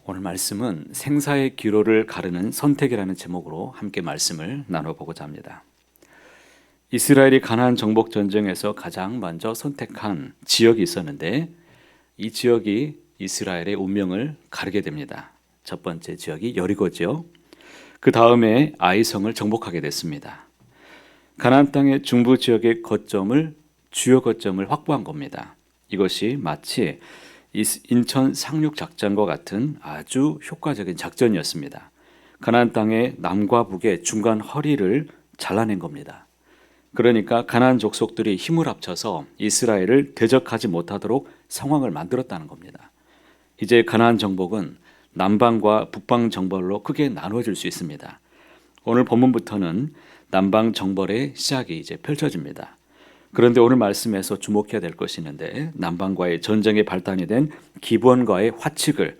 오늘 말씀은 생사의 기로를 가르는 선택이라는 제목으로 함께 말씀을 나눠보고자 합니다. 이스라엘이 가나안 정복 전쟁에서 가장 먼저 선택한 지역이 있었는데 이 지역이 이스라엘의 운명을 가르게 됩니다. 첫 번째 지역이 여리고지요. 그 다음에 아이성을 정복하게 됐습니다. 가나안 땅의 중부 지역의 주요 거점을 확보한 겁니다. 이것이 마치 인천 상륙 작전과 같은 아주 효과적인 작전이었습니다. 가나안 땅의 남과 북의 중간 허리를 잘라낸 겁니다. 그러니까 가나안 족속들이 힘을 합쳐서 이스라엘을 대적하지 못하도록 상황을 만들었다는 겁니다. 이제 가나안 정복은 남방과 북방 정벌로 크게 나누어질 수 있습니다. 오늘 본문부터는 남방 정벌의 시작이 이제 펼쳐집니다. 그런데 오늘 말씀에서 주목해야 될 것이 있는데 남방과의 전쟁에 발단이 된 기브온과의 화칙을,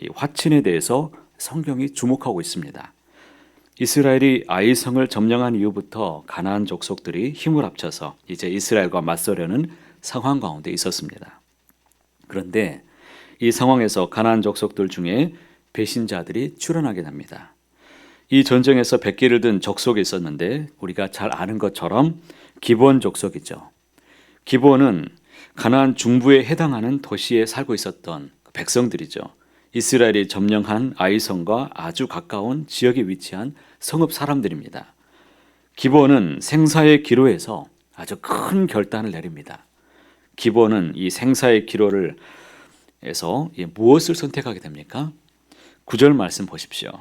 이 화친에 대해서 성경이 주목하고 있습니다. 이스라엘이 아이성을 점령한 이후부터 가나안 족속들이 힘을 합쳐서 이제 이스라엘과 맞서려는 상황 가운데 있었습니다. 그런데 이 상황에서 가나안 족속들 중에 배신자들이 출현하게 됩니다. 이 전쟁에서 백기를 든 족속이 있었는데 우리가 잘 아는 것처럼 기브온 족속이죠. 기브온은 가나안 중부에 해당하는 도시에 살고 있었던 백성들이죠. 이스라엘이 점령한 아이성과 아주 가까운 지역에 위치한 성읍 사람들입니다. 기브온은 생사의 기로에서 아주 큰 결단을 내립니다. 기브온은 이 생사의 기로를 에서 무엇을 선택하게 됩니까? 9절 말씀 보십시오.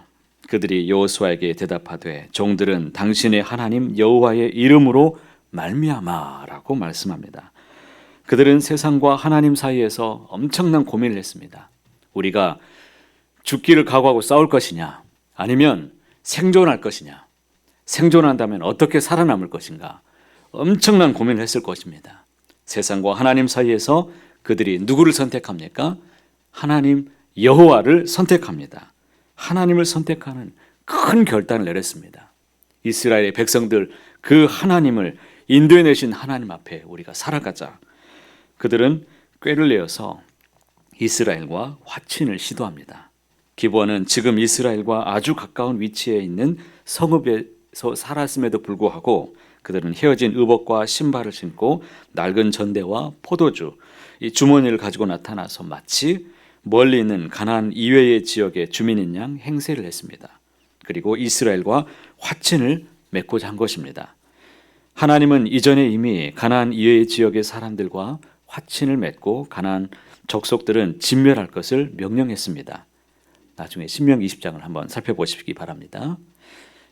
그들이 여호수아에게 대답하되 종들은 당신의 하나님 여호와의 이름으로 말미암아라고 말씀합니다. 그들은 세상과 하나님 사이에서 엄청난 고민을 했습니다. 우리가 죽기를 각오하고 싸울 것이냐, 아니면 생존할 것이냐, 생존한다면 어떻게 살아남을 것인가, 엄청난 고민을 했을 것입니다. 세상과 하나님 사이에서 그들이 누구를 선택합니까? 하나님 여호와를 선택합니다. 하나님을 선택하는 큰 결단을 내렸습니다. 이스라엘의 백성들, 그 하나님을 인도해내신 하나님 앞에 우리가 살아가자. 그들은 꾀를 내어서 이스라엘과 화친을 시도합니다. 기브온은 지금 이스라엘과 아주 가까운 위치에 있는 성읍에서 살았음에도 불구하고 그들은 헤어진 의복과 신발을 신고 낡은 전대와 포도주, 이 주머니를 가지고 나타나서 마치 멀리 있는 가나안 이외의 지역의 주민인 양 행세를 했습니다. 그리고 이스라엘과 화친을 맺고자 한 것입니다. 하나님은 이전에 이미 가나안 이외의 지역의 사람들과 화친을 맺고 가나안 족속들은 진멸할 것을 명령했습니다. 나중에 신명기 20장을 한번 살펴보시기 바랍니다.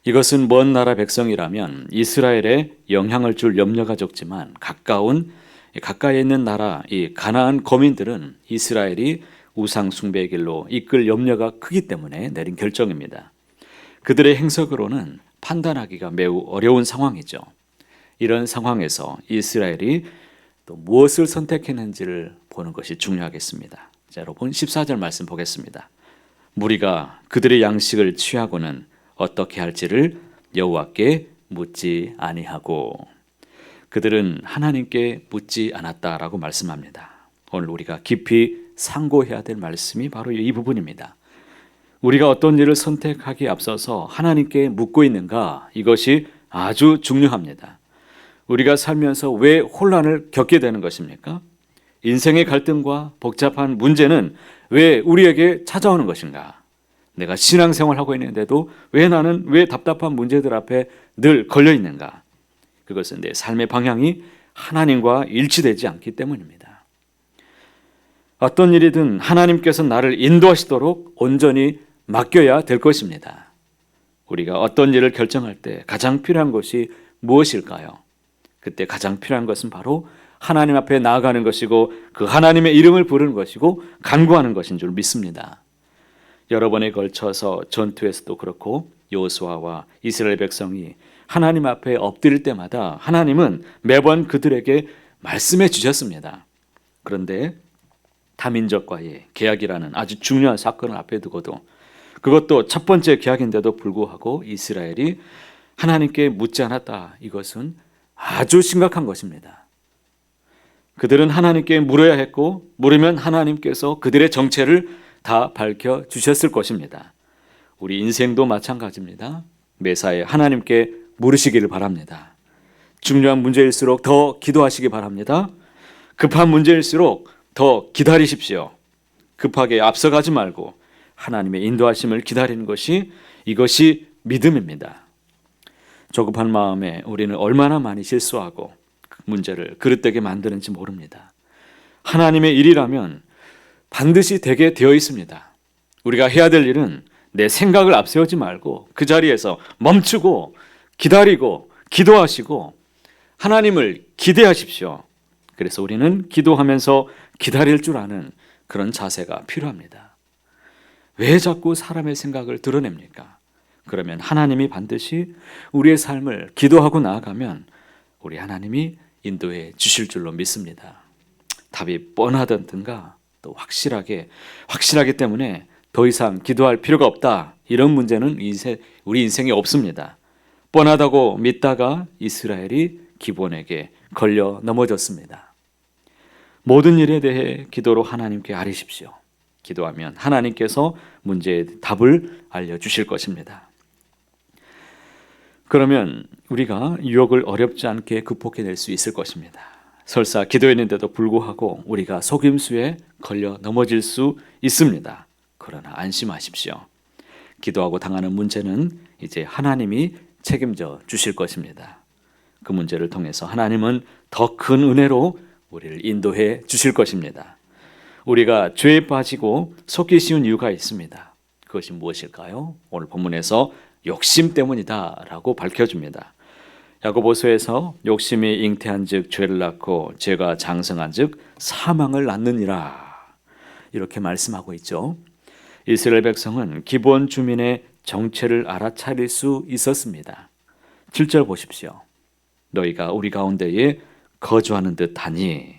이것은 먼 나라 백성이라면 이스라엘에 영향을 줄 염려가 적지만 가까이에 있는 나라 이 가나안 거민들은 이스라엘이 우상 숭배의 길로 이끌 염려가 크기 때문에 내린 결정입니다. 그들의 행석으로는 판단하기가 매우 어려운 상황이죠. 이런 상황에서 이스라엘이 또 무엇을 선택했는지를 보는 것이 중요하겠습니다. 자, 여러분 14절 말씀 보겠습니다. 무리가 그들의 양식을 취하고는 어떻게 할지를 여호와께 묻지 아니하고, 그들은 하나님께 묻지 않았다라고 말씀합니다. 오늘 우리가 깊이 상고해야 될 말씀이 바로 이 부분입니다. 우리가 어떤 일을 선택하기에 앞서서 하나님께 묻고 있는가, 이것이 아주 중요합니다. 우리가 살면서 왜 혼란을 겪게 되는 것입니까? 인생의 갈등과 복잡한 문제는 왜 우리에게 찾아오는 것인가? 내가 신앙생활하고 있는데도 나는 왜 답답한 문제들 앞에 늘 걸려 있는가? 그것은 내 삶의 방향이 하나님과 일치되지 않기 때문입니다. 어떤 일이든 하나님께서 나를 인도하시도록 온전히 맡겨야 될 것입니다. 우리가 어떤 일을 결정할 때 가장 필요한 것이 무엇일까요? 그때 가장 필요한 것은 바로 하나님 앞에 나아가는 것이고 그 하나님의 이름을 부르는 것이고 간구하는 것인 줄 믿습니다. 여러 번에 걸쳐서 전투에서도 그렇고 여호수아와 이스라엘 백성이 하나님 앞에 엎드릴 때마다 하나님은 매번 그들에게 말씀해 주셨습니다. 그런데 타민족과의 계약이라는 아주 중요한 사건을 앞에 두고도, 그것도 첫 번째 계약인데도 불구하고 이스라엘이 하나님께 묻지 않았다. 이것은 아주 심각한 것입니다. 그들은 하나님께 물어야 했고, 물으면 하나님께서 그들의 정체를 다 밝혀 주셨을 것입니다. 우리 인생도 마찬가지입니다. 매사에 하나님께 물으시기를 바랍니다. 중요한 문제일수록 더 기도하시기 바랍니다. 급한 문제일수록 더 기다리십시오. 급하게 앞서가지 말고 하나님의 인도하심을 기다리는 것이 이것이 믿음입니다. 조급한 마음에 우리는 얼마나 많이 실수하고 문제를 그릇되게 만드는지 모릅니다. 하나님의 일이라면 반드시 되게 되어 있습니다. 우리가 해야 될 일은 내 생각을 앞세우지 말고 그 자리에서 멈추고 기다리고 기도하시고 하나님을 기대하십시오. 그래서 우리는 기도하면서 기다릴 줄 아는 그런 자세가 필요합니다. 왜 자꾸 사람의 생각을 드러냅니까? 그러면 하나님이 반드시 우리의 삶을 기도하고 나아가면 우리 하나님이 인도해 주실 줄로 믿습니다. 답이 뻔하던가 또 확실하기 때문에 더 이상 기도할 필요가 없다. 이런 문제는 우리 인생에 없습니다. 뻔하다고 믿다가 이스라엘이 기본에게 걸려 넘어졌습니다. 모든 일에 대해 기도로 하나님께 아뢰십시오. 기도하면 하나님께서 문제의 답을 알려주실 것입니다. 그러면 우리가 유혹을 어렵지 않게 극복해낼 수 있을 것입니다. 설사 기도했는데도 불구하고 우리가 속임수에 걸려 넘어질 수 있습니다. 그러나 안심하십시오. 기도하고 당하는 문제는 이제 하나님이 책임져 주실 것입니다. 그 문제를 통해서 하나님은 더 큰 은혜로 우리를 인도해 주실 것입니다. 우리가 죄에 빠지고 속기 쉬운 이유가 있습니다. 그것이 무엇일까요? 오늘 본문에서 욕심 때문이다 라고 밝혀줍니다. 야고보서에서 욕심이 잉태한 즉 죄를 낳고 죄가 장성한 즉 사망을 낳느니라 이렇게 말씀하고 있죠. 이스라엘 백성은 기본 주민의 정체를 알아차릴 수 있었습니다. 7절 보십시오. 너희가 우리 가운데에 거주하는 듯하니.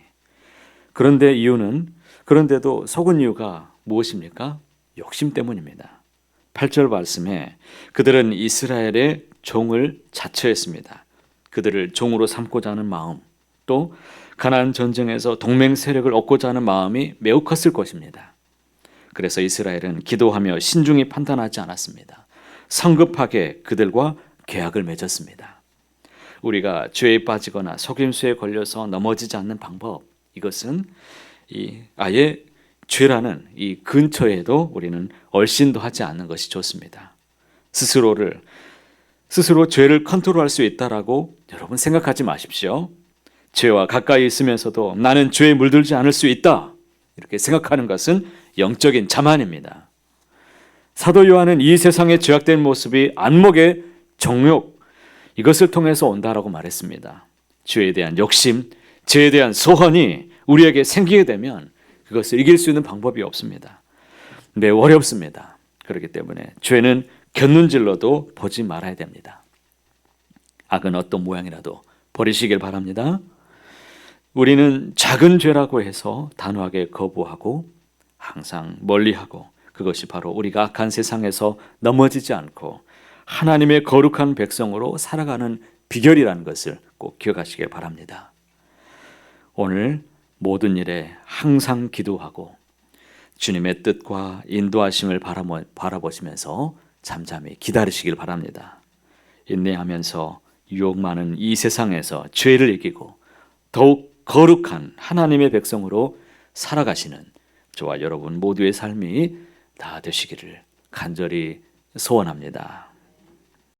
그런데도 속은 이유가 무엇입니까? 욕심 때문입니다. 8절 말씀에 그들은 이스라엘의 종을 자처했습니다. 그들을 종으로 삼고자 하는 마음, 또 가나안 전쟁에서 동맹 세력을 얻고자 하는 마음이 매우 컸을 것입니다. 그래서 이스라엘은 기도하며 신중히 판단하지 않았습니다. 성급하게 그들과 계약을 맺었습니다. 우리가 죄에 빠지거나 속임수에 걸려서 넘어지지 않는 방법, 이것은 아예 죄라는 이 근처에도 우리는 얼씬도 하지 않는 것이 좋습니다. 스스로 죄를 컨트롤할 수 있다라고 여러분 생각하지 마십시오. 죄와 가까이 있으면서도 나는 죄에 물들지 않을 수 있다, 이렇게 생각하는 것은 영적인 자만입니다. 사도 요한은 이 세상의 죄악된 모습이 안목의 정욕, 이것을 통해서 온다라고 말했습니다. 죄에 대한 욕심, 죄에 대한 소원이 우리에게 생기게 되면 그것을 이길 수 있는 방법이 없습니다. 매우 어렵습니다. 그렇기 때문에 죄는 곁눈질로도 보지 말아야 됩니다. 악은 어떤 모양이라도 버리시길 바랍니다. 우리는 작은 죄라고 해서 단호하게 거부하고 항상 멀리하고, 그것이 바로 우리가 악한 세상에서 넘어지지 않고 하나님의 거룩한 백성으로 살아가는 비결이라는 것을 꼭 기억하시길 바랍니다. 오늘 모든 일에 항상 기도하고 주님의 뜻과 인도하심을 바라보시면서 잠잠히 기다리시길 바랍니다. 인내하면서 유혹 많은 이 세상에서 죄를 이기고 더욱 거룩한 하나님의 백성으로 살아가시는 저와 여러분 모두의 삶이 다 되시기를 간절히 소원합니다.